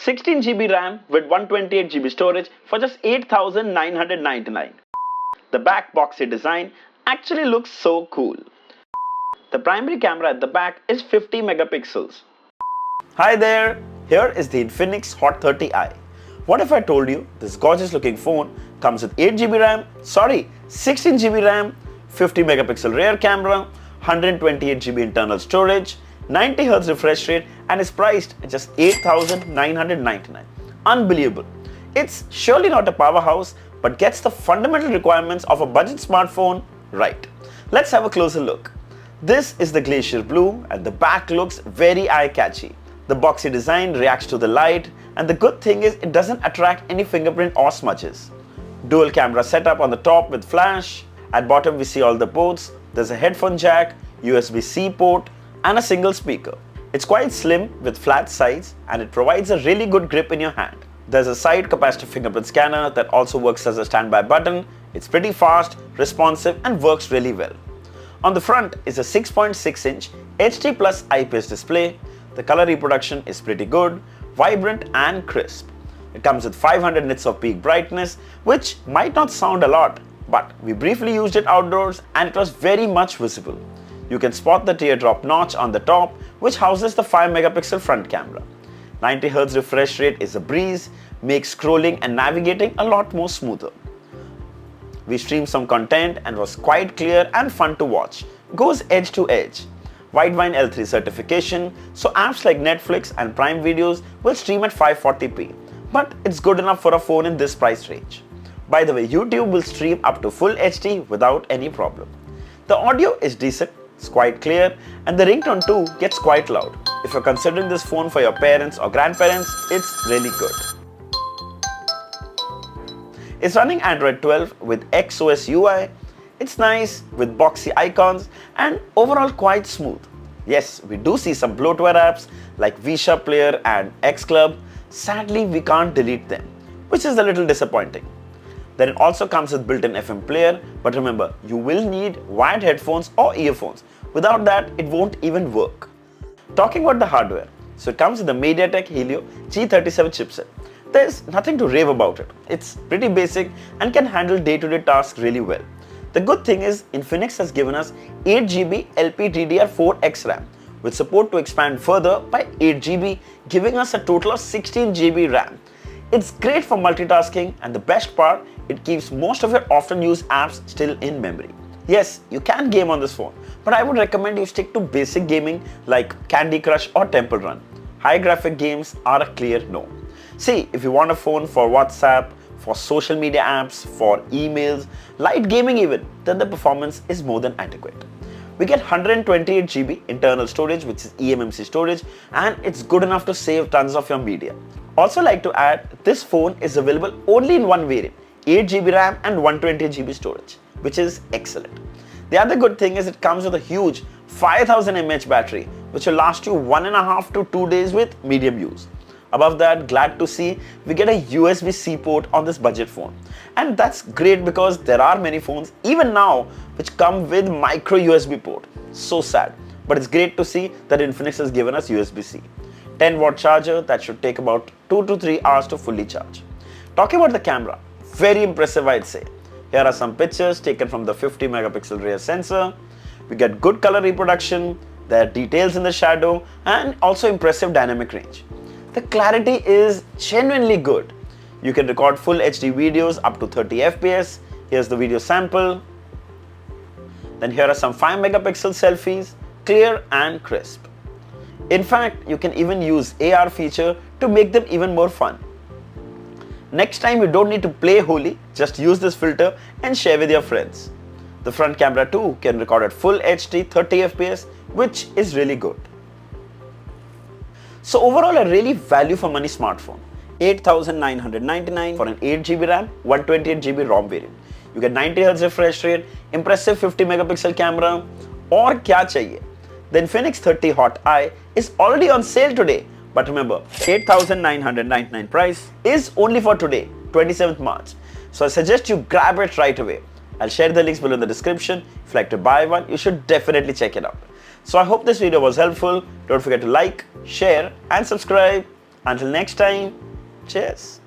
16GB RAM with 128GB storage for just 8,999. The back boxy design actually looks so cool. The primary camera at the back is 50 megapixels. Hi there, here is the Infinix Hot 30i. What if I told you this gorgeous looking phone comes with 8GB RAM, 16GB RAM, 50 megapixel rear camera, 128GB internal storage, 90Hz refresh rate and is priced at just 8,999. Unbelievable. It's surely not a powerhouse but gets the fundamental requirements of a budget smartphone right. Let's have a closer look. This is the glacier blue and the back looks very eye-catchy. The boxy design reacts to the light and the good thing is it doesn't attract any fingerprint or smudges. Dual camera setup on the top with flash. At bottom we see all the ports. There's a headphone jack, USB-C port and a single speaker. It's quite slim with flat sides and it provides a really good grip in your hand. There's a side capacitive fingerprint scanner that also works as a standby button. It's pretty fast, responsive and works really well. On the front is a 6.6-inch HD Plus IPS display. The color reproduction is pretty good, vibrant and crisp. It comes with 500 nits of peak brightness, which might not sound a lot, but we briefly used it outdoors and it was very much visible. You can spot the teardrop notch on the top, which houses the 5 megapixel front camera. 90Hz refresh rate is a breeze, makes scrolling and navigating a lot more smoother. We streamed some content and was quite clear and fun to watch. Goes edge to edge. Widevine L3 certification, so apps like Netflix and Prime Videos will stream at 540p. But it's good enough for a phone in this price range. By the way, YouTube will stream up to full HD without any problem. The audio is decent, it's quite clear, and the ringtone too gets quite loud. If you're considering this phone for your parents or grandparents, it's really good. It's running Android 12 with XOS UI. It's nice with boxy icons and overall quite smooth. Yes, we do see some bloatware apps like VShop Player and X Club. Sadly, we can't delete them, which is a little disappointing. Then it also comes with built-in FM player, but remember, you will need wired headphones or earphones. Without that, it won't even work. Talking about the hardware, so it comes with the MediaTek Helio G37 chipset. There's nothing to rave about it. It's pretty basic and can handle day-to-day tasks really well. The good thing is Infinix has given us 8GB LPDDR4X RAM with support to expand further by 8GB, giving us a total of 16GB RAM. It's great for multitasking and the best part, it keeps most of your often used apps still in memory. Yes, you can game on this phone, but I would recommend you stick to basic gaming like Candy Crush or Temple Run. High graphic games are a clear no. See, if you want a phone for WhatsApp, for social media apps, for emails, light gaming even, then the performance is more than adequate. We get 128GB internal storage, which is eMMC storage, and it's good enough to save tons of your media. Also like to add, this phone is available only in one variant, 8GB RAM and 128GB storage, which is excellent. The other good thing is it comes with a huge 5000 mAh battery, which will last you 1.5 to 2 days with medium use. Above that, glad to see we get a USB-C port on this budget phone. And that's great because there are many phones, even now, which come with micro USB port. So sad. But it's great to see that Infinix has given us USB-C. 10-watt charger that should take about 2 to 3 hours to fully charge. Talking about the camera, very impressive I'd say. Here are some pictures taken from the 50 megapixel rear sensor. We get good color reproduction, there are details in the shadow and also impressive dynamic range. The clarity is genuinely good. You can record full HD videos up to 30 FPS. Here's the video sample. Then here are some 5 megapixel selfies, clear and crisp. In fact, you can even use AR feature to make them even more fun. Next time you don't need to play holy, just use this filter and share with your friends. The front camera too can record at full HD 30 FPS, which is really good. So overall, a really value for money smartphone. 8,999 for an 8GB RAM, 128GB ROM variant. You get 90Hz refresh rate, impressive 50 megapixel camera, और क्या चाहिए? The Infinix 30 Hot I is already on sale today. But remember, 8,999 price is only for today, 27th March. So I suggest you grab it right away. I'll share the links below in the description. If you'd like to buy one, you should definitely check it out. So I hope this video was helpful. Don't forget to like, share and subscribe. Until next time, cheers.